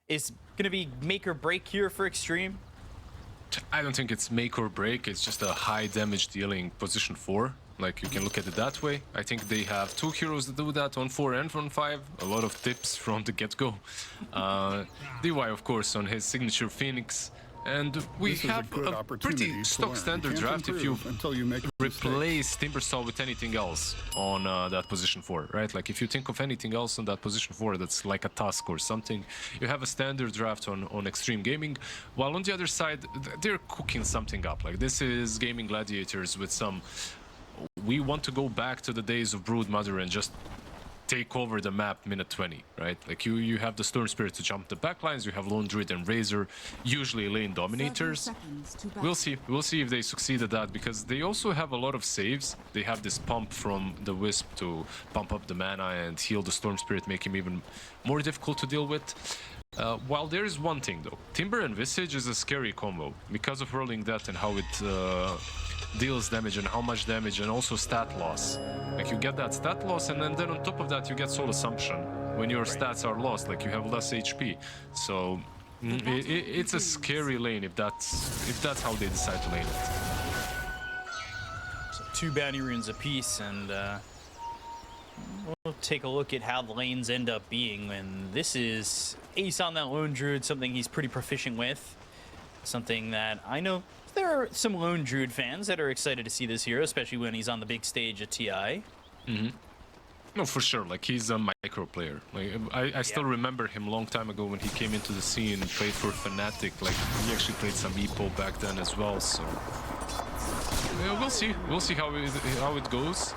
is going to be make or break here for Xtreme? I don't think it's make or break. It's just a high damage dealing position 4. Like, you can look at it that way. I think they have 2 heroes that do that on 4 and on 5. A lot of tips from the get-go. DY, of course, on his signature Phoenix. And we have a pretty stock standard draft if you replace Timbersaw with anything else on that position 4, right? Like, if you think of anything else on that position 4 that's like a task or something, you have a standard draft on Xtreme Gaming, while on the other side, they're cooking something up. Like, this is Gaimin Gladiators with some... We want to go back to the days of Broodmother and just take over the map minute 20, right? Like, you have the Storm Spirit to jump the backlines, you have Lone Druid and Razor, usually lane dominators. We'll see if they succeed at that, because they also have a lot of saves. They have this pump from the Wisp to pump up the mana and heal the Storm Spirit, make him even more difficult to deal with. While there is one thing though, Timber and Visage is a scary combo because of Hurling Death and how it deals damage and how much damage, and also stat loss. Like, you get that stat loss, and then on top of that you get Soul Assumption when your stats are lost, like you have less HP. So it's a scary lane if that's how they decide to lane it. So 2 bounty runes apiece, and we'll take a look at how the lanes end up being. And this is Ace on that Lone Druid, something he's pretty proficient with, something that I know there are some Lone Druid fans that are excited to see this hero, especially when he's on the big stage at TI. No, for sure. Like, he's a micro player. Like, I still remember him a long time ago when he came into the scene, played for Fnatic. Like, he actually played some EPO back then as well. So yeah, we'll see how it goes.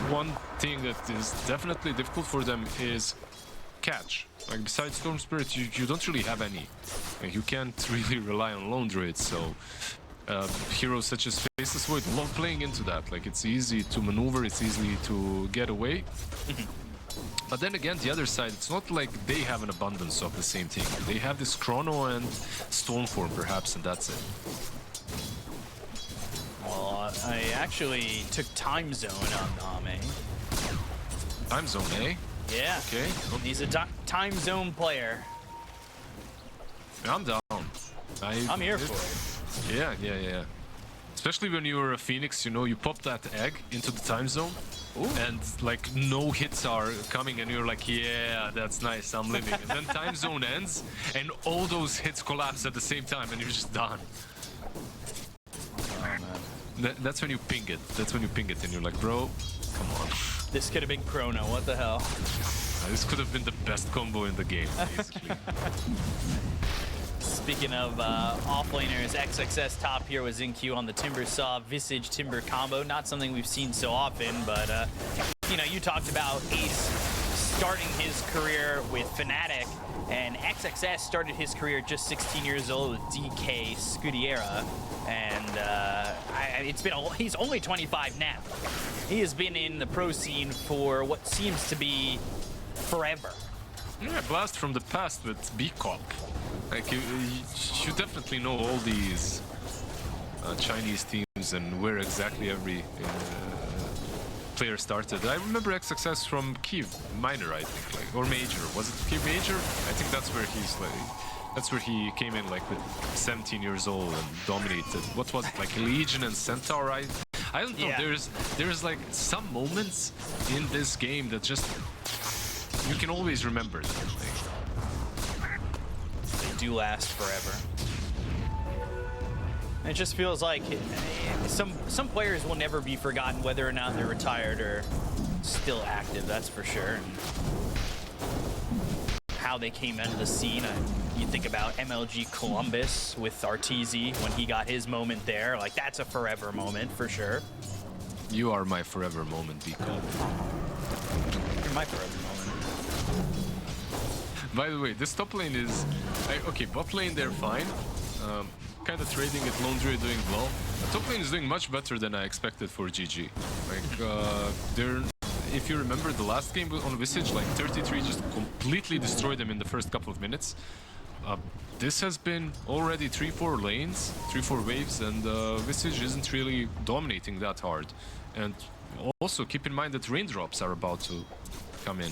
One thing that is definitely difficult for them is catch. Like, besides Storm Spirit, you don't really have any. Like, you can't really rely on Lone Druid, so heroes such as Faceless Void love playing into that. Like, it's easy to maneuver, it's easy to get away. But then again, the other side, it's not like they have an abundance of the same thing. They have this Chrono and Stormform, perhaps, and that's it. Well, I actually took Time Zone on Name. Time Zone, eh? Yeah. Okay. He's a Time Zone player. I'm down. I'm here for it. Yeah. Especially when you're a Phoenix, you know, you pop that egg into the time zone. Ooh. And like no hits are coming and you're like, yeah, that's nice, I'm living. And then time zone ends and all those hits collapse at the same time and you're just done. Oh, man. That's when you ping it. That's when you ping it and you're like, bro, come on. This could have been Chrono, what the hell? This could have been the best combo in the game, basically. Speaking of offlaners, XXS top here was in queue on the Timbersaw Visage Timber combo. Not something we've seen so often, but you know, you talked about Ace starting his career with Fnatic, and XXS started his career just 16 years old with DK Scudiera, and he's only 25 now. He has been in the pro scene for what seems to be forever. Yeah, blast from the past with B-Cop. Like, you definitely know all these Chinese teams and where exactly every player started. I remember XXS from Kiev Minor, I think, like, or Major. Was it Kiev Major? I think that's where he's like, that's where he came in, like, with 17 years old and dominated. What was it, like Legion and Centaur? I don't know. Yeah. There's like some moments in this game that just you can always remember them. They do last forever. It just feels like some players will never be forgotten, whether or not they're retired or still active, that's for sure. And how they came into the scene, you think about MLG Columbus with Arteezy when he got his moment there. Like, that's a forever moment for sure. You are my forever moment, Biko. You're my forever moment. By the way, this top lane is... okay, bot lane, they're fine. Kind of trading it, Lone Druid doing well. The top lane is doing much better than I expected for GG. Like, if you remember the last game on Visage, like 33 just completely destroyed them in the first couple of minutes. This has been already 3-4 lanes, 3-4 waves, and Visage isn't really dominating that hard. And also keep in mind that raindrops are about to come in.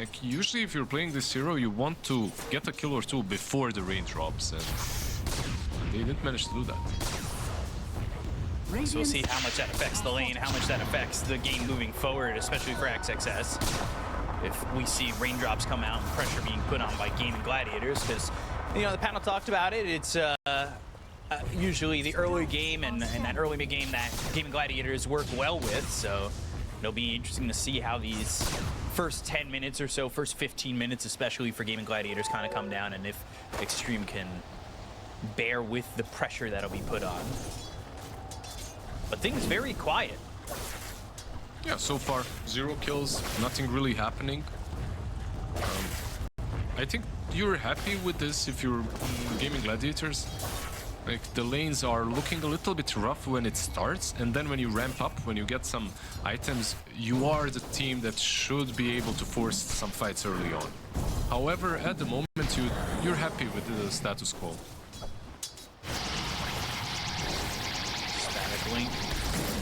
Like, usually if you're playing this hero, you want to get a kill or two before the rain drops, and they didn't manage to do that. So we'll see how much that affects the lane, how much that affects the game moving forward, especially for XXS. If we see raindrops come out and pressure being put on by Gaimin Gladiators, because, you know, the panel talked about it. It's usually the early game and that early mid-game that Gaimin Gladiators work well with, so it'll be interesting to see how these first 10 minutes or so, first 15 minutes especially for Gaimin Gladiators kind of come down, and if Xtreme can bear with the pressure that'll be put on. But things very quiet. Yeah, so far, 0 kills, nothing really happening. I think you're happy with this if you're Gaimin Gladiators. Like, the lanes are looking a little bit rough when it starts, and then when you ramp up, when you get some items, you are the team that should be able to force some fights early on. However, at the moment, you're happy with the status quo. Static Link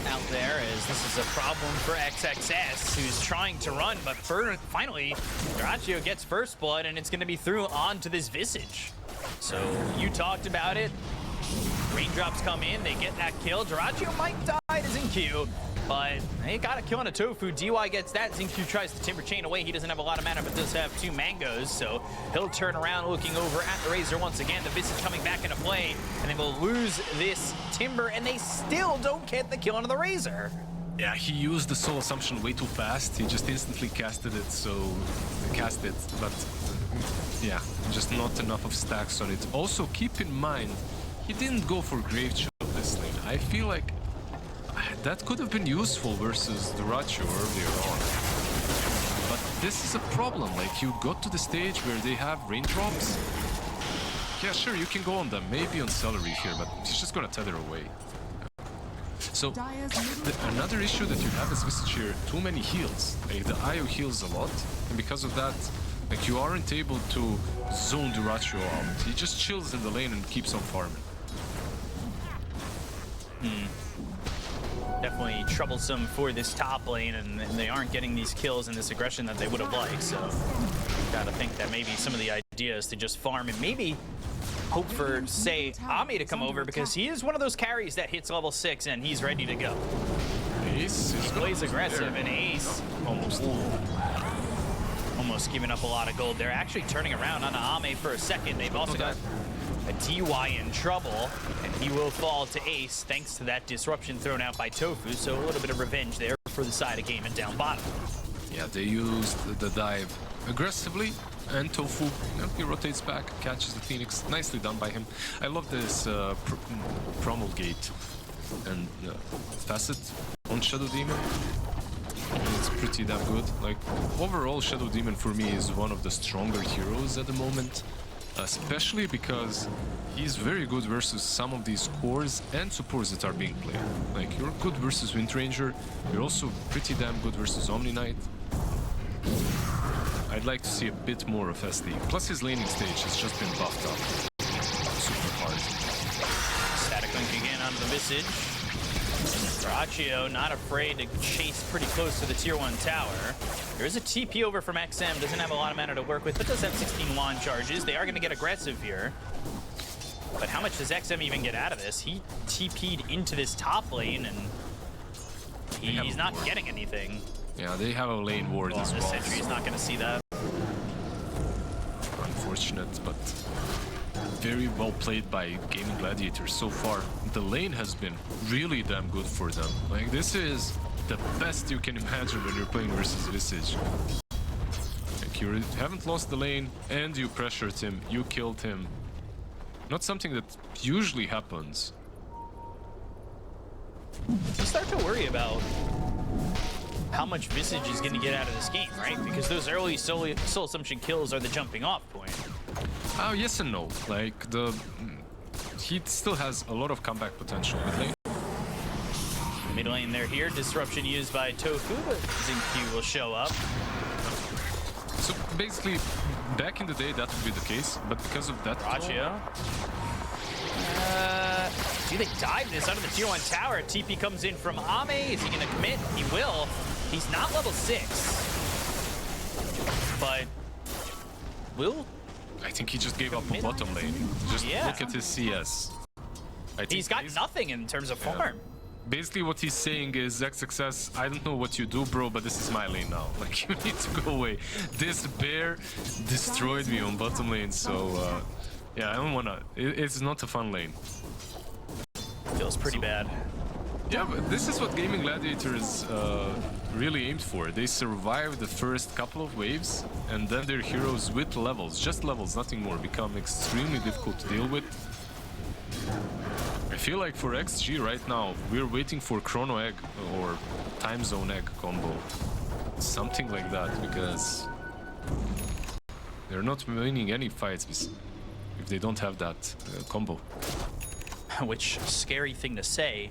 out there, as this is a problem for XXS, who's trying to run, but finally, Dyrachyo gets first blood, and it's going to be through onto this Visage. So you talked about it. Raindrops come in, they get that kill. Dyrachyo might die to Xingqiu, but they got a kill on a Tofu. DY gets that. Xingqiu tries to Timber Chain away. He doesn't have a lot of mana, but does have 2 mangoes, so he'll turn around looking over at the Razor once again. The Visage coming back into play, and they will lose this Timber, and they still don't get the kill onto the Razor. Yeah, he used the Soul Assumption way too fast. He just instantly casted it, but yeah, just not enough of stacks on it. Also, keep in mind, he didn't go for Grave Chop this lane. I feel like that could have been useful versus Dyrachyo earlier on. But this is a problem. Like, you got to the stage where they have raindrops. Yeah, sure, you can go on them, maybe on Celery here, but he's just gonna tether away. So, another issue that you have is Visage here, too many heals. Like, the IO heals a lot, and because of that, like, you aren't able to zone Dyrachyo out. He just chills in the lane and keeps on farming. Definitely troublesome for this top lane, and they aren't getting these kills and this aggression that they would have liked, so gotta think that maybe some of the idea is to just farm and maybe hope for, say, Ame to come over, because he is one of those carries that hits level 6 and he's ready to go. Ace is Plays aggressive, and Ace almost giving up a lot of gold. They're actually turning around on Ame for a second. They've also got a DY in trouble, and he will fall to Ace thanks to that disruption thrown out by Tofu, so a little bit of revenge there for the side of Gaimin down bottom. Yeah, they used the dive aggressively, and Tofu, he rotates back, catches the Phoenix. Nicely done by him. I love this promulgate and facet on Shadow Demon. It's pretty damn good. Like, overall, Shadow Demon for me is one of the stronger heroes at the moment, especially because he's very good versus some of these cores and supports that are being played. Like, you're good versus Wind Ranger, you're also pretty damn good versus Omni Knight. I'd like to see a bit more of SD. Plus, his laning stage has just been buffed up super hard. Static Link again onto the Visage. Dyrachyo not afraid to chase pretty close to the tier 1 tower. There is a TP over from XM, doesn't have a lot of mana to work with, but does have 16 wand charges. They are going to get aggressive here. But how much does XM even get out of this? He TP'd into this top lane, and he's not getting anything. Yeah, they have a lane ward as well. This sentry's not going to see that. Unfortunate, but very well played by Gaimin Gladiators so far. The lane has been really damn good for them. Like, this is the best you can imagine when you're playing versus Visage. Like, you haven't lost the lane, and you pressured him, you killed him. Not something that usually happens. You start to worry about how much Visage is going to get out of this game, right? Because those early Soul Assumption kills are the jumping off point. Oh, yes and no. Like, he still has a lot of comeback potential mid lane. Mid lane there here, disruption used by Tofu, but Xingqiu will show up. So basically, back in the day that would be the case, but because of that... Dyrachyo. Do they dive this under the tier 1 tower? TP comes in from Ame. Is he going to commit? He will. He's not level 6. but will... I think he just gave up on bottom lane. Just look at his CS. He's got nothing in terms of farm. Basically what he's saying is, XXS, I don't know what you do, bro, but this is my lane now. Like, you need to go away. This bear destroyed me on bottom lane, so yeah, I don't wanna... It's not a fun lane. Feels pretty bad. Yeah, but this is what Gaimin Gladiators really aimed for. They survived the first couple of waves, and then their heroes with levels, just levels, nothing more, become extremely difficult to deal with. I feel like for XG right now, we're waiting for Chrono Egg or Time Zone Egg combo. Something like that, because they're not winning any fights if they don't have that combo. Which, scary thing to say,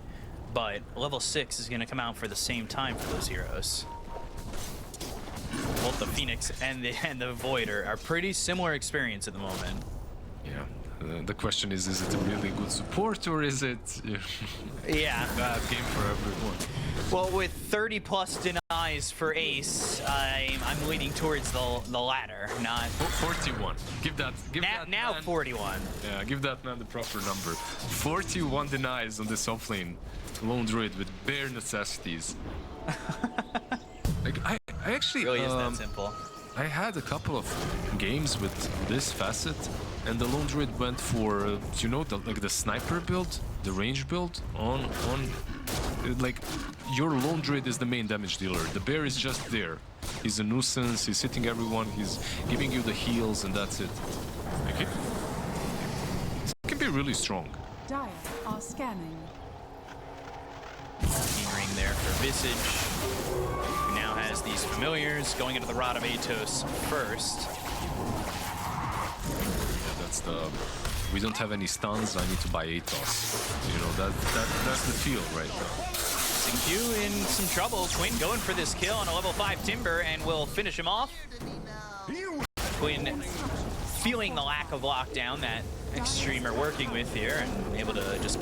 but level 6 is going to come out for the same time for those heroes. Both the Phoenix and the Void are pretty similar experience at the moment. Yeah. The question is it a really good support or is it bad game for everyone? Well, with 30 plus denies for Ace, I'm leaning towards the latter, not 41. Give that now man, 41. Yeah, give that man the proper number. 41 denies on this offlane lone druid with bare necessities. Like I actually Really is that simple. I had a couple of games with this facet, and the lone druid went for you know, the sniper build, the range build on like your lone druid is the main damage dealer. The bear is just there. He's a nuisance. He's hitting everyone. He's giving you the heals, and that's it. Like it can be really strong. Dire are scanning. Team ring there for Visage. Who now has these familiars going into the Rod of Atos first. Yeah, that's the... We don't have any stuns, I need to buy Atos. You know, that's the feel right now. Q in some trouble. Quinn going for this kill on a level 5 Timber and will finish him off. Quinn feeling the lack of lockdown that Xtreme are working with here and able to just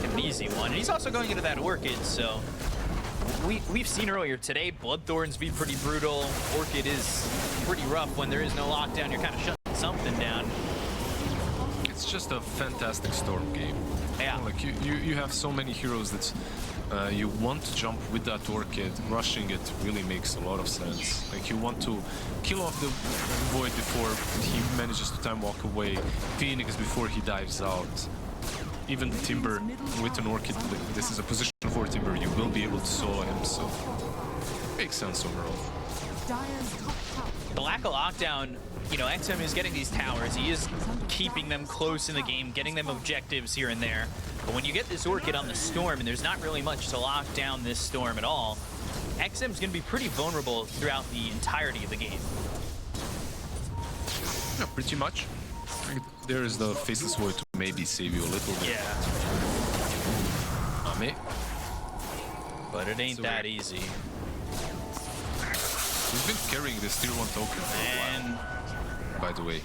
get an easy one. And he's also going into that Orchid, so we've seen earlier today Bloodthorns be pretty brutal. Orchid is pretty rough when there is no lockdown. You're kind of shutting something down. It's just a fantastic Storm game. Yeah. Like you have so many heroes that you want to jump with that Orchid. Rushing it really makes a lot of sense. Like you want to kill off the Void before he manages to time walk away. Phoenix before he dives out. Even Timber with an Orchid, like, this is a position for Timber. You will be able to solo him, so makes sense overall. The lack of lockdown, you know, XM is getting these towers. He is keeping them close in the game, getting them objectives here and there. But when you get this Orchid on the Storm, and there's not really much to lock down this Storm at all, XM's going to be pretty vulnerable throughout the entirety of the game. Yeah, pretty much. There is the Faceless Void to maybe save you a little bit. Yeah. Ame. But it ain't that easy. He's been carrying this tier 1 token for a while, by the way.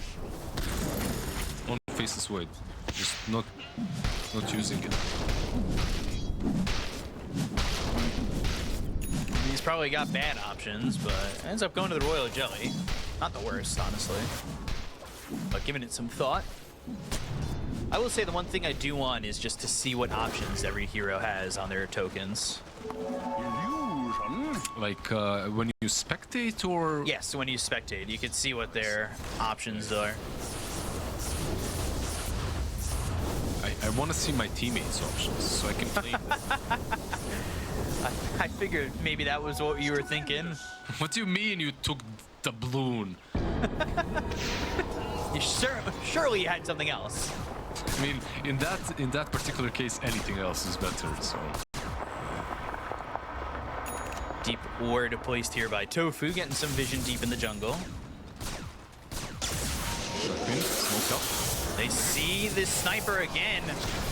On Faceless Void. Just not using it. He's probably got bad options, but ends up going to the Royal Jelly. Not the worst, honestly. But giving it some thought. I will say the one thing I do want is just to see what options every hero has on their tokens. Like when you spectate or... Yes, when you spectate, you can see what their options are. I want to see my teammates' options so I can play them. I figured maybe that was what you were thinking. What do you mean you took the balloon? You surely you had something else. I mean, in that particular case, anything else is better, so... Deep ward placed here by Tofu, getting some vision deep in the jungle. Smoke up. They see this sniper again.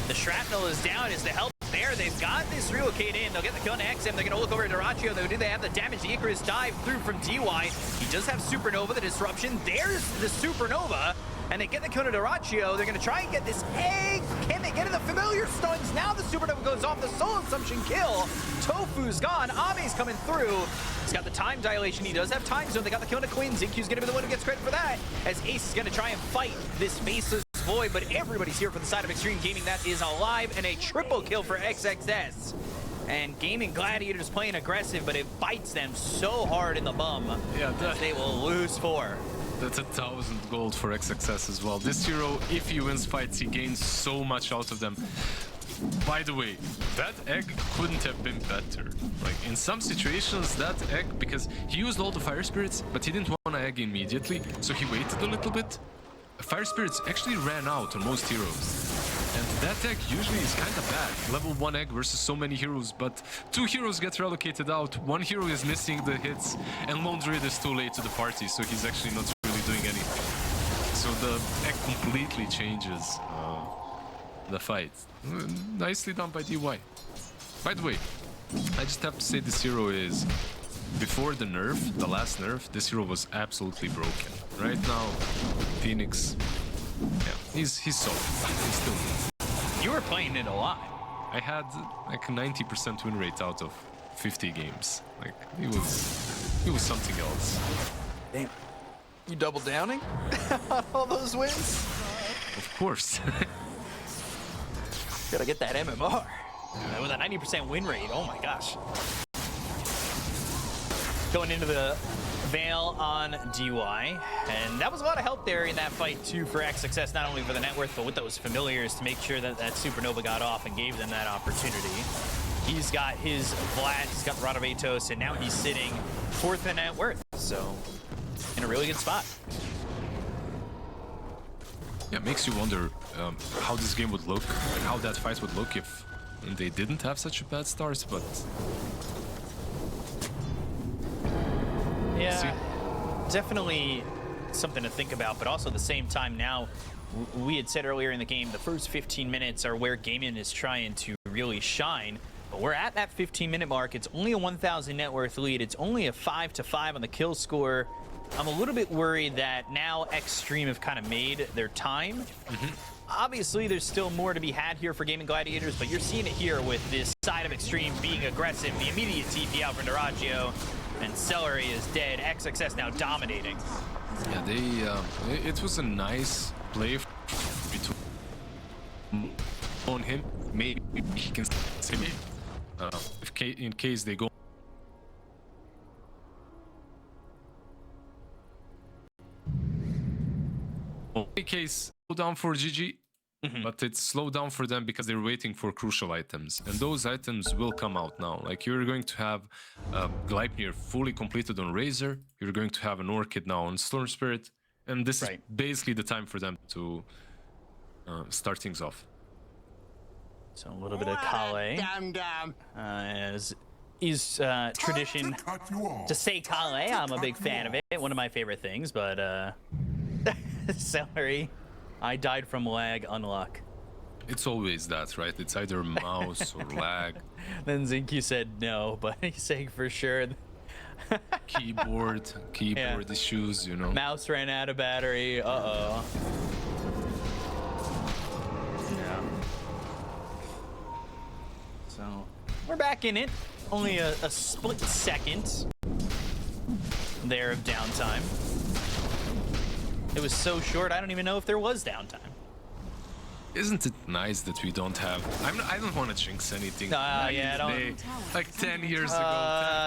The shrapnel is down. Is the help there? They've got this relocate in. They'll get the kill on XM. They're going to look over at Duraccio, though. Do they have the damage? The Icarus dive through from DY. He does have Supernova, the disruption. There's the Supernova. And they get the kill to Dyrachyo. They're going to try and get this egg. Can they get it? The familiar stuns. Now the Supernova goes off. The Soul Assumption kill. Tofu's gone. Ame's coming through. He's got the time dilation. He does have time zone. They got the kill to Quinn. Xinq's going to be the one who gets credit for that. As Ace is going to try and fight this faceless void. But everybody's here for the side of Xtreme Gaming that is alive. And a triple kill for XXS. And Gaimin Gladiators playing aggressive, but it bites them so hard in the bum. Yeah, they will lose 4. That's 1,000 gold for XXS as well. This hero, if he wins fights, he gains so much out of them. By the way, that egg couldn't have been better. Like, in some situations, that egg, because he used all the Fire Spirits, but he didn't want to egg immediately, so he waited a little bit. Fire Spirits actually ran out on most heroes. And that egg usually is kind of bad. Level 1 egg versus so many heroes, but 2 heroes get relocated out, 1 hero is missing the hits, and Lone Druid is too late to the party, so he's actually not really doing anything. So the egg completely changes the fight. Nicely done by DY. By the way, I just have to say this hero is, before the nerf, the last nerf, this hero was absolutely broken. Right now, Phoenix, yeah, he's solid. He's still good. You were playing it a lot. I had like a 90% win rate out of 50 games. Like, he was something else. Damn. You double downing on all those wins? Of course. Gotta get that MMR. With a 90% win rate, oh my gosh. Going into the Veil on DY, and that was a lot of help there in that fight too for XXS, not only for the net worth, but with those familiars to make sure that that Supernova got off and gave them that opportunity. He's got his Vlad, he's got the Radovatos, and now he's sitting 4th in net worth, so in a really good spot. Yeah, it makes you wonder how this game would look, and how that fight would look if they didn't have such a bad start, but... Yeah, definitely something to think about, but also at the same time now, we had said earlier in the game, the first 15 minutes are where Gaimin is trying to really shine, but we're at that 15-minute mark. It's only a 1,000 net worth lead. It's only a 5-5 on the kill score. I'm a little bit worried that now Xtreme have kind of made their time. Obviously, there's still more to be had here for Gaimin Gladiators, but you're seeing it here with this side of Xtreme being aggressive, the immediate TP out for Dyrachyo, and Celery is dead. XXS now dominating. Yeah, it was a nice play between on him. Maybe he can save it in case they go. In case slow down for GG, but it's slowed down for them because they're waiting for crucial items, and those items will come out now. Like, you're going to have Gleipnir fully completed on Razor, you're going to have an Orchid now on Storm Spirit, and this is basically the time for them to start things off. So a little bit of Kale, as is tradition to say Kale. I'm a big fan of it, one of my favorite things, but Celery, I died from lag, unluck. It's always that, right? It's either mouse or lag. Then Xinq said no, but he's saying for sure. Keyboard issues, you know. Mouse ran out of battery. Uh-oh. Yeah. So, we're back in it. Only a split second there of downtime. It was so short, I don't even know if there was downtime. Isn't it nice that we don't have... I don't want to jinx anything. Yeah, like 10 years ago,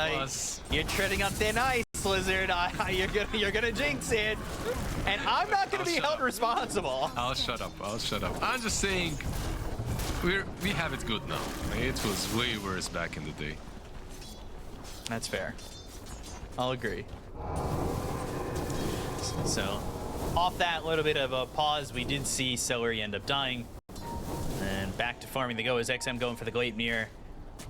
10 plus. You're treading on thin ice, Lizard. You're gonna jinx it. And I'm not gonna be held responsible. I'll shut up. I'm just saying, we have it good now. It was way worse back in the day. That's fair. I'll agree. So, off that little bit of a pause, we did see Celery end up dying. And back to farming they go as XM going for the Gleipnir.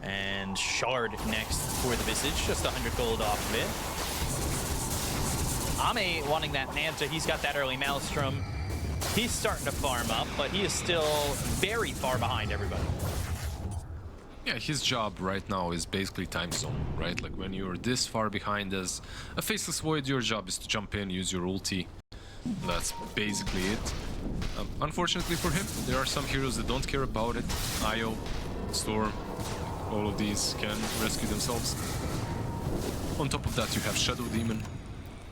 And Shard next for the Visage, just 100 gold off of it. Ame wanting that Manta, he's got that early Maelstrom. He's starting to farm up, but he is still very far behind everybody. Yeah, his job right now is basically time zone, right? Like, when you're this far behind as a Faceless Void, your job is to jump in, use your ulti, That's basically it. Unfortunately for him, there are some heroes that don't care about it. Io, Storm, all of these can rescue themselves. On top of that, you have Shadow Demon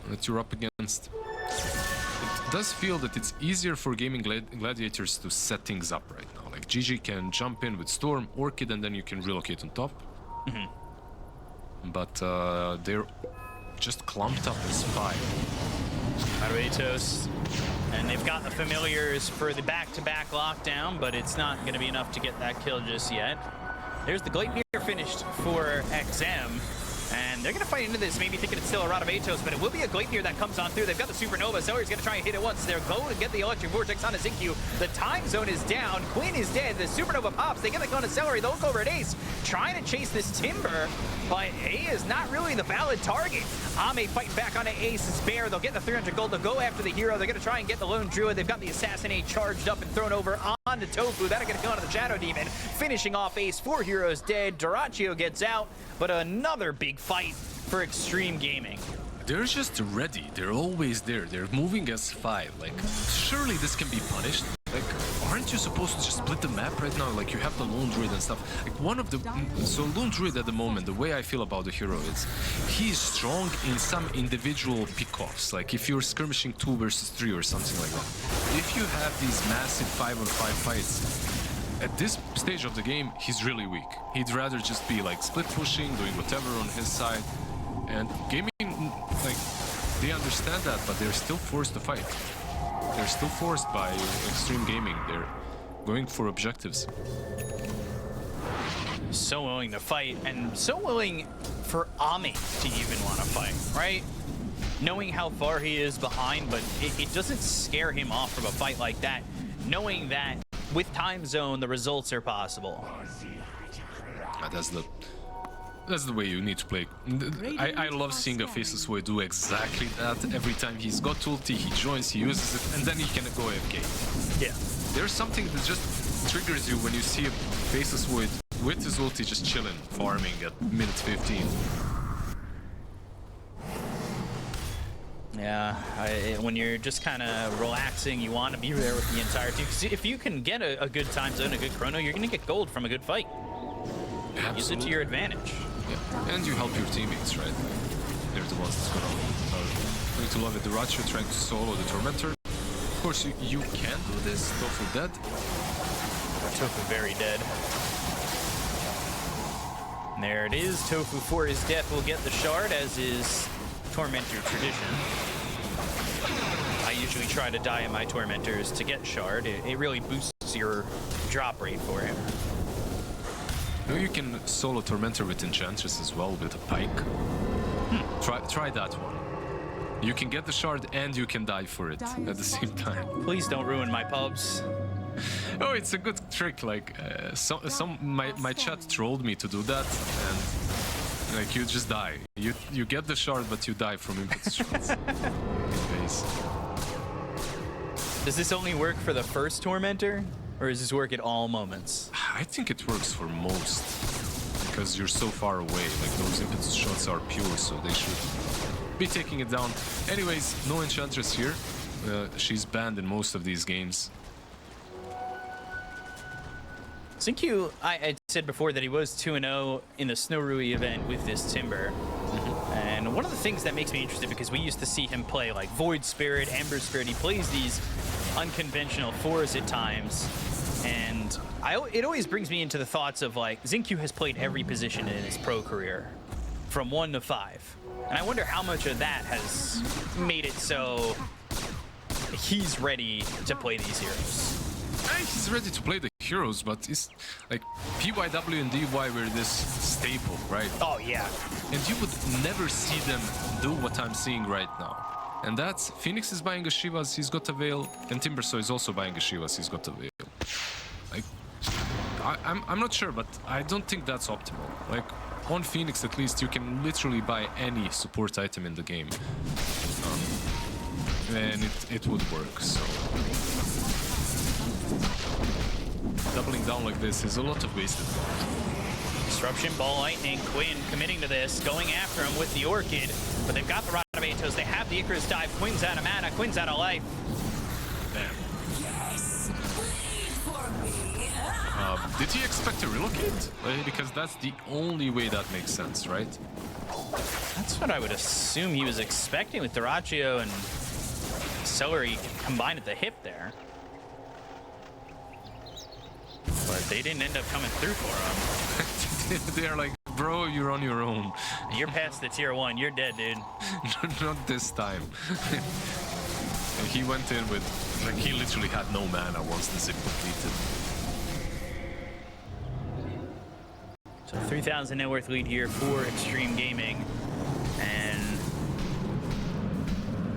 that you're up against. It does feel that it's easier for Gaimin Gladiators to set things up right now. Like GG can jump in with Storm, Orchid, and then you can relocate on top. But they're just clumped up as 5. Gladiators. And they've got the familiars for the back-to-back lockdown, but it's not going to be enough to get that kill just yet. There's the Gleipnir finished for XM. And they're going to fight into this, maybe thinking it's still a Radabatos, but it will be a Gleipnir that comes on through. They've got the Supernova. Zoer's going to try and hit it once. They're going to get the Electric Vortex on a Xingqiu. The time zone is down. Quinn is dead. The Supernova pops. They get the gun Accelerate. They'll look over at Ace, trying to chase this Timber, but A is not really the valid target. Ame fighting back onto Ace's Bear. They'll get the 300 gold. They'll go after the hero. They're going to try and get the Lone Druid. They've got the Assassinate charged up and thrown over onto Tofu. That'll get a gun to the Shadow Demon. Finishing off Ace. 4 heroes dead. Duraccio gets out, but another big fight for Xtreme Gaming. They're just ready. They're always there. They're moving as 5. Like, surely this can be punished. Like, aren't you supposed to just split the map right now? Like, you have the Lone Druid and stuff. Like, one of the... So, Lone Druid at the moment, the way I feel about the hero is he's strong in some individual pickoffs. Like, if you're skirmishing 2 versus 3 or something like that. If you have these massive 5-on-5 fights, at this stage of the game, he's really weak. He'd rather just be, like, split pushing, doing whatever on his side. And Gaming, like, they understand that, but they're still forced to fight. They're still forced by Xtreme Gaming. They're going for objectives. So willing to fight, and so willing for Ame to even want to fight, right? Knowing how far he is behind, but it doesn't scare him off from a fight like that. Knowing that with time zone, the results are possible. That's the way you need to play. I love seeing a Faceless Void do exactly that. Every time he's got ulti, he joins, he uses it, and then he can go AFK. Yeah. There's something that just triggers you when you see a Faceless Void with his ulti just chilling, farming at minute 15. Yeah, when you're just kind of relaxing, you want to be there with the entire team. 'Cause if you can get a good time zone, a good chrono, you're going to get gold from a good fight. Absolutely. Use it to your advantage. Yeah. And you help your teammates, right? They're the ones that's going to love it. Duraccio trying to solo the Tormentor. Of course, you can do this. Tofu dead. Tofu very dead. And there it is. Tofu for his death will get the shard, as is Tormentor tradition. I usually try to die in my Tormentors to get shard. It really boosts your drop rate for him. No, you can solo Tormentor with Enchantress as well, with a Pike. Try that one. You can get the shard and you can die for it at the same time. Please don't ruin my pubs. Oh, it's a good trick. Like, my chat trolled me to do that, and like you just die. You get the shard, but you die from input shots. Base. Does this only work for the first Tormentor, or does this work at all moments? I think it works for most, because you're so far away. Like, those impetus shots are pure, so they should be taking it down. Anyways, no Enchantress here. She's banned in most of these games. Xingqiu, I said before that he was 2-0 in the Snow Rui event with this Timber. And one of the things that makes me interested, because we used to see him play like Void Spirit, Ember Spirit, he plays these unconventional fours at times. And it always brings me into the thoughts of, like, Xingqiu has played every position in his pro career, from 1 to 5. And I wonder how much of that has made it so he's ready to play these heroes. He's ready to play the heroes, but it's like PYW and DY were this staple, right? Oh, yeah. And you would never see them do what I'm seeing right now. And that's Phoenix is buying a Shivas, he's got a Veil, and Timbersaw is also buying a Shivas, he's got a Veil. Like, I'm not sure, but I don't think that's optimal. Like, on Phoenix at least, you can literally buy any support item in the game. And it would work, so... Doubling down like this is a lot of wasted gold. Disruption, Ball Lightning, Quinn committing to this, going after him with the Orchid, but they've got the of Atos. They have the Icarus dive. Quinn's out of mana. Quinn's out of life. Damn. Did he expect to relocate? Because that's the only way that makes sense, right? That's what I would assume he was expecting with Dyrachyo and Celery combined at the hip there. But they didn't end up coming through for him. They're like, bro, you're on your own. You're past the tier 1. You're dead, dude. Not this time. And he went in with, like, he literally had no mana once the zip completed. So 3,000 net worth lead here for Xtreme Gaming. And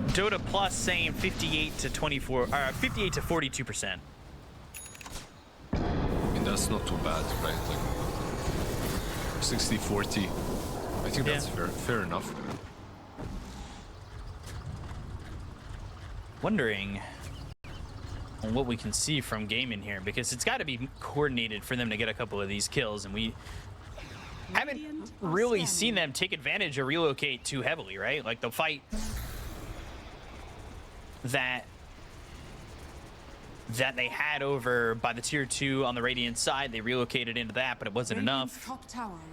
Dota Plus saying 58 to 58 to 42%. And that's not too bad, right? Like 60-40. I think that's fair enough. Wondering on what we can see from Gaimin here, because it's got to be coordinated for them to get a couple of these kills, and we haven't really seen them take advantage or relocate too heavily, right? Like the fight that they had over by the tier 2 on the Radiant side, they relocated into that, but it wasn't enough.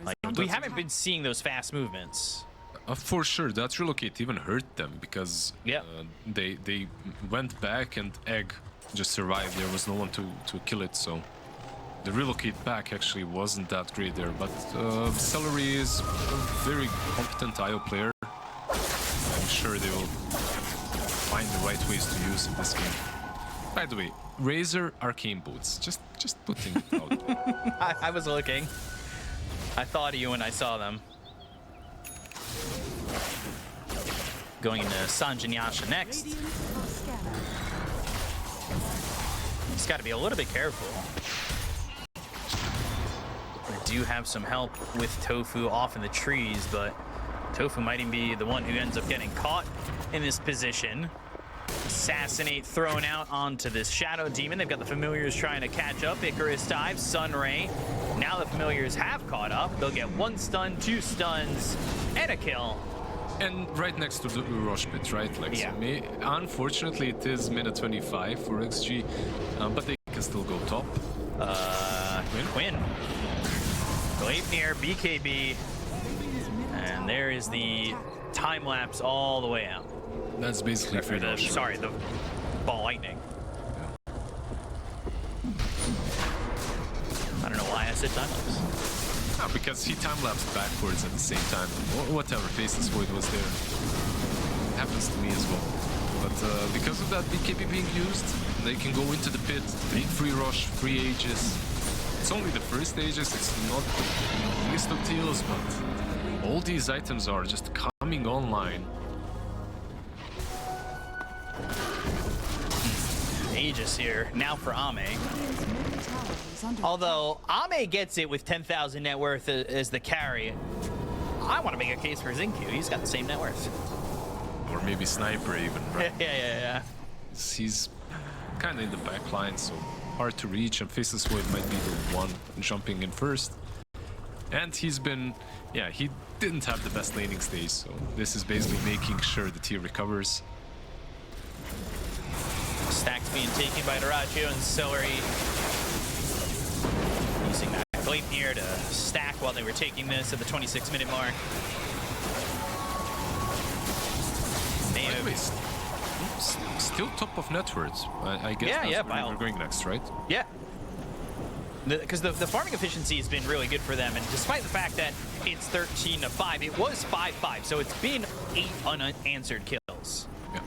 Like, we haven't been seeing those fast movements. For sure, that relocate even hurt them because they went back and Egg just survived. There was no one to kill it, so the relocate back actually wasn't that great there. But Celery is a very competent IO player. I'm sure they will find the right ways to use in this game. By the way, Razor Arcane Boots. Just putting it out. I was looking. I thought of you when I saw them. Going into Sanjin Yasha next. He's got to be a little bit careful. We do have some help with Tofu off in the trees, but Tofu might even be the one who ends up getting caught in this position. Assassinate thrown out onto this Shadow Demon. They've got the Familiars trying to catch up. Icarus dive, Sunray. Now the Familiars have caught up. They'll get 1 stun, 2 stuns, and a kill. And right next to the Rush Pit, right? Like, yeah. So unfortunately, it is minute 25 for XG, but they can still go top. Quinn. Gleipnir, BKB. And there is the time lapse all the way out. That's basically free the rush. Sorry, the ball lightning. I don't know why I said time lapse. No, because he time-lapsed backwards at the same time. Whatever, Faceless Void was there. It happens to me as well. But because of that BKB being used, they can go into the pit, make free rush, free Aegis. It's only the first Aegis, it's not the list of deals, but all these items are just coming online. Aegis here, now for Ame. Although Ame gets it with 10,000 net worth as the carry, I want to make a case for Xingqiu. He's got the same net worth. Or maybe Sniper even, right? yeah. He's kind of in the back line, so hard to reach, and Faceless Void might be the one jumping in first. And he's been, he didn't have the best laning stage, so this is basically making sure the tier recovers. Stacks being taken by Dyrachyo and Celery. Using that Gleipnir to stack while they were taking this at the 26-minute mark. Still top of net worth. I guess that's where we're going next, right? Yeah. Because the farming efficiency has been really good for them, and despite the fact that it's 13-5, it was 5-5, so it's been 8 unanswered kills. Yeah.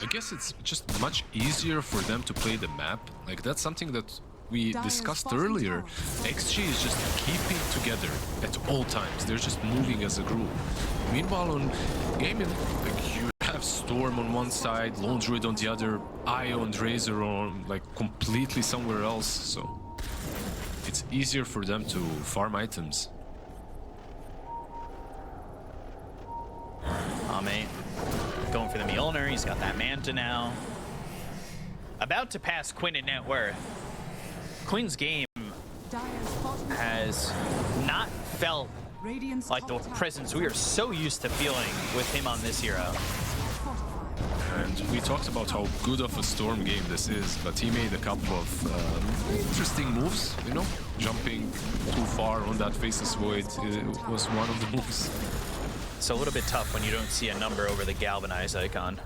I guess it's just much easier for them to play the map. Like, that's something that we discussed earlier. XG is just keeping together at all times. They're just moving as a group. Meanwhile, on Gaimin, like, you have Storm on one side, Lone Druid on the other, Io and Razor on, like, completely somewhere else. So it's easier for them to farm items. Ame going for the Mjolnir. He's got that Manta now. About to pass Quinn in net worth. Quinn's game has not felt Radiant's like the top tower presence we are so used to feeling with him on this hero. fortified. And we talked about how good of a Storm game this is, but he made a couple of interesting moves, you know? Jumping too far on that Faceless Void was one of the moves. It's a little bit tough when you don't see a number over the Galvanize icon.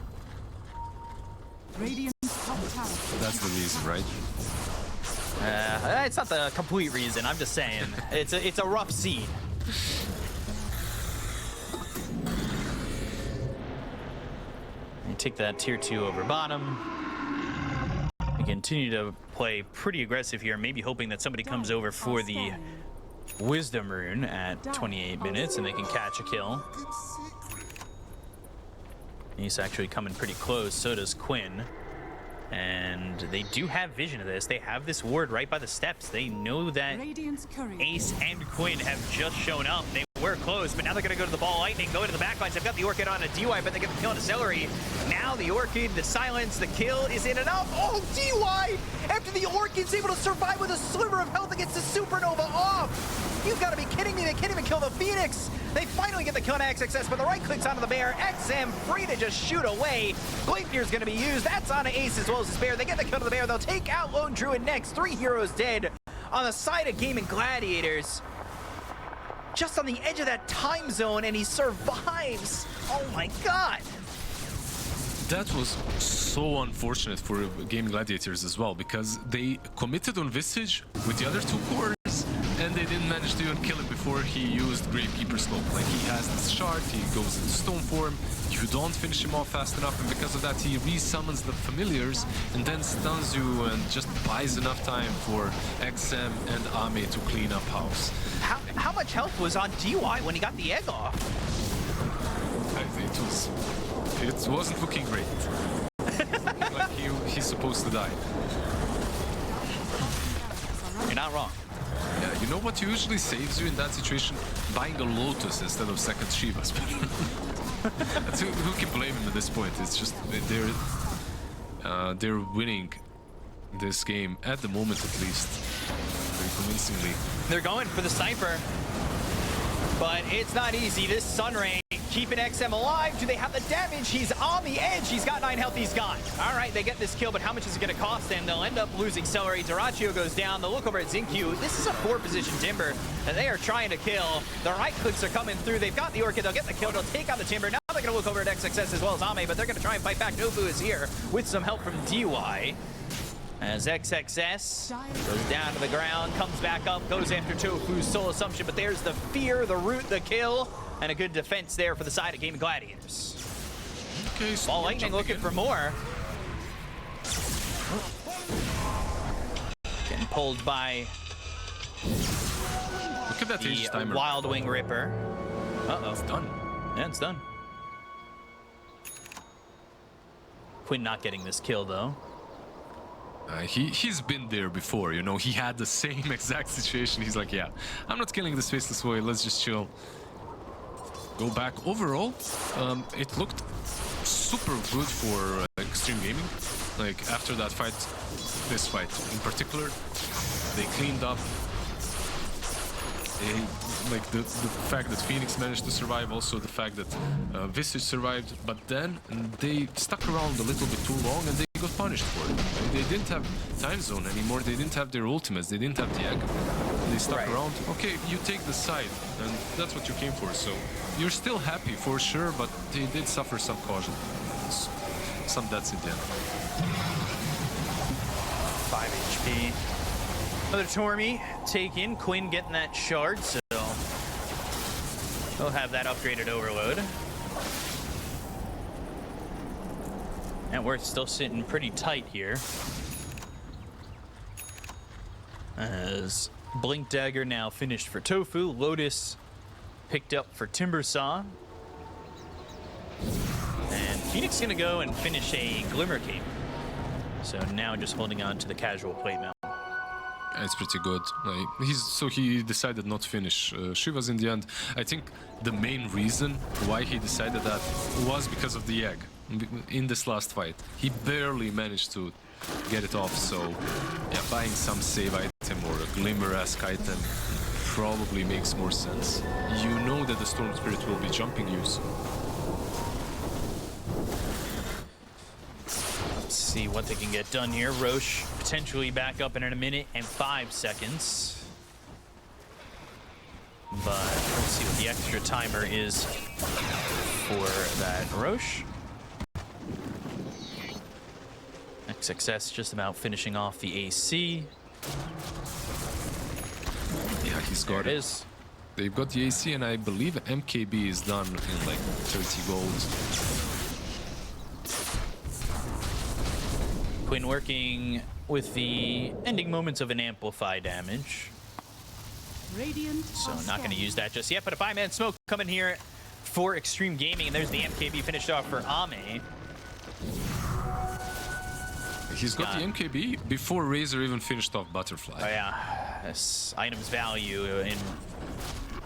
Radiant's top tower. That's the reason, right? It's not the complete reason, I'm just saying. It's a rough seed. You take that tier 2 over bottom. We continue to play pretty aggressive here, maybe hoping that somebody comes over for the Wisdom Rune at 28 minutes and they can catch a kill. He's actually coming pretty close, so does Quinn. And they do have vision of this. They have this ward right by the steps. They know that Radiant's courier. Ace and Quinn have just shown up. They were close, but now they're going to go to the ball lightning, go into the backlines. They've got the Orchid on a DY, but they get the kill on a Celery. Now the Orchid, the silence, the kill is in enough. Oh, DY! After the Orchid's able to survive with a sliver of health against the Supernova off. You've got to be kidding me. They can't even kill the Phoenix. They finally get the kill on XXS, but the right clicks onto the bear. XM free to just shoot away. Gleipnir's going to be used. That's on Ace as well as his bear. They get the kill to the bear. They'll take out Lone Druid next. 3 heroes dead on the side of Gaimin Gladiators. Just on the edge of that time zone, and he survives. Oh my god. That was so unfortunate for Gaimin Gladiators as well, because they committed on Visage with the other 2 cores, and they didn't manage to even kill him before he used Gravekeeper Slope. Like, he has this shard, he goes into stone form, you don't finish him off fast enough, and because of that he resummons the familiars and then stuns you and just buys enough time for XM and Ame to clean up house. How much health was on DY when he got the egg off? It wasn't looking great. Like he's supposed to die. You're not wrong. Yeah, you know what usually saves you in that situation? Buying a Lotus instead of second Shivas. Who can blame him at this point? It's just they're winning this game at the moment, at least, very convincingly. They're going for the sniper, but it's not easy. This Sunray keeping XM alive. Do they have the damage? He's on the edge. He's got 9 health. He's gone. All right, they get this kill, but how much is it going to cost them? They'll end up losing Celery. Duraccio goes down. They'll look over at Zincu. This is a 4-position Timber that they are trying to kill. The right clicks are coming through. They've got the Orchid. They'll get the kill. They'll take out the Timber. Now they're going to look over at XXS as well as Ame, but they're going to try and fight back. Nobu is here with some help from DY. As XXS goes down to the ground, comes back up, goes after Tofu's Soul Assumption, but there's the fear, the root, the kill, and a good defense there for the side of Gaimin Gladiators. Okay, so Ball Lightning looking for more. Getting pulled by look at that Aegis the timer. Wild Wing Ripper. Uh-oh. It's done. Yeah, it's done. Quinn not getting this kill, though. He's been there before, you know, he had the same exact situation. He's like, yeah, I'm not killing this Faceless Void, let's just chill. Go back. Overall, it looked super good for Xtreme Gaming. Like, after that fight, this fight in particular, they cleaned up. Like the fact that Phoenix managed to survive, also the fact that Visage survived, but then they stuck around a little bit too long and they got punished for it. They didn't have time zone anymore, they didn't have their ultimates, they didn't have the egg. They stuck around. Okay, you take the side, and that's what you came for, so you're still happy for sure, but they did suffer some caution. Some deaths in the end. 5 HP. Another Tormy taken. Quinn getting that shard, so he'll have that upgraded overload. And we're still sitting pretty tight here. As Blink Dagger now finished for Tofu. Lotus picked up for Timbersaw. And Phoenix gonna go and finish a Glimmer Cape. So now just holding on to the casual plate mount. It's pretty good. He decided not to finish Shivas in the end. I think the main reason why he decided that was because of the egg in this last fight. He barely managed to get it off, so yeah, buying some save item or a Glimmer-esque item probably makes more sense. You know that the Storm Spirit will be jumping you, so Let's see what they can get done here. Roche potentially back up in a minute and 5 seconds. But let's see what the extra timer is for that Roche. XXS just about finishing off the AC. yeah, he's got There it it. is. They've got the AC, and I believe MKB is done in like 30 gold. Quinn working with the ending moments of an amplify damage. Radiant So are not going to scanning. use that just yet, but a 5-man smoke coming here for Xtreme Gaming, and there's the MKB finished off for Ame. He's got the MKB before Razor even finished off Butterfly. Oh yeah, this item's value in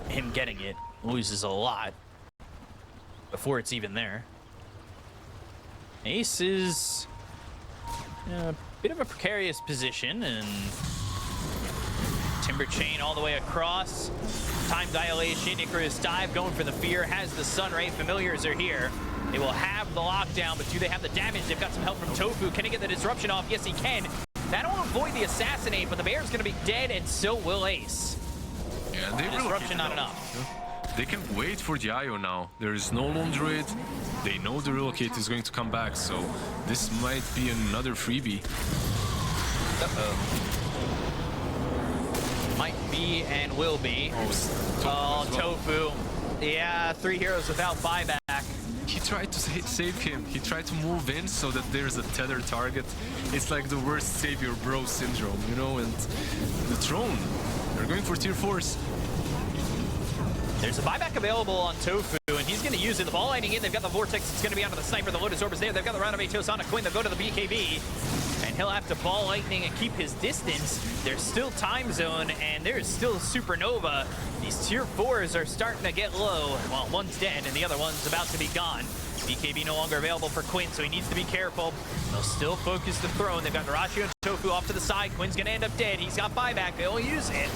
him getting it loses a lot before it's even there. Ace is in a bit of a precarious position, and Timber Chain all the way across. Time dilation, Icarus dive, going for the fear, has the Sun Ray. Familiars are here. They will have the lockdown, but do they have the damage? They've got some help from Tofu. Can he get the disruption off? Yes, he can. That'll avoid the assassinate, but the bear's gonna be dead, and so will Ace. Yeah, and they Disruption relocated not now. enough. They can wait for the IO now. There is no Lone Druid. They know the relocate is going to come back, so this might be another freebie. Might be and will be. Oh, Tofu. Yeah, 3 heroes without buyback. He tried to save him. He tried to move in so that there's a tether target. It's like the worst savior bro syndrome, you know? And the throne, they're going for tier 4s. There's a buyback available on Tofu, and he's going to use it. The ball lighting in. They've got the Vortex. It's going to be onto the Sniper. The Lotus Orb is there. They've got the Round of Atos on a Quinn. They'll go to the BKB, and he'll have to ball lightning and keep his distance. There's still time zone, and there's still Supernova. These tier 4s are starting to get low. Well, one's dead, and the other one's about to be gone. BKB no longer available for Quinn, so he needs to be careful. They'll still focus the throne. They've got Narashi and Tofu off to the side. Quinn's going to end up dead. He's got buyback. They'll use it.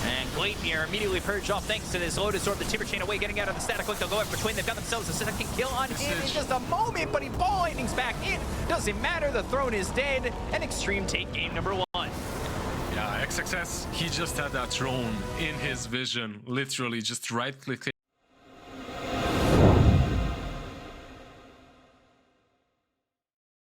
And Gladmir immediately purged off thanks to this Lotus Orb. The Timber Chain away, getting out of the static link. They'll go after Quinn. They've got themselves a second kill on him in just a moment, but he ball lightnings back in. Doesn't matter, the throne is dead, and Xtreme take game number 1. Yeah, XXS, he just had that throne in his vision. Literally just right-clicking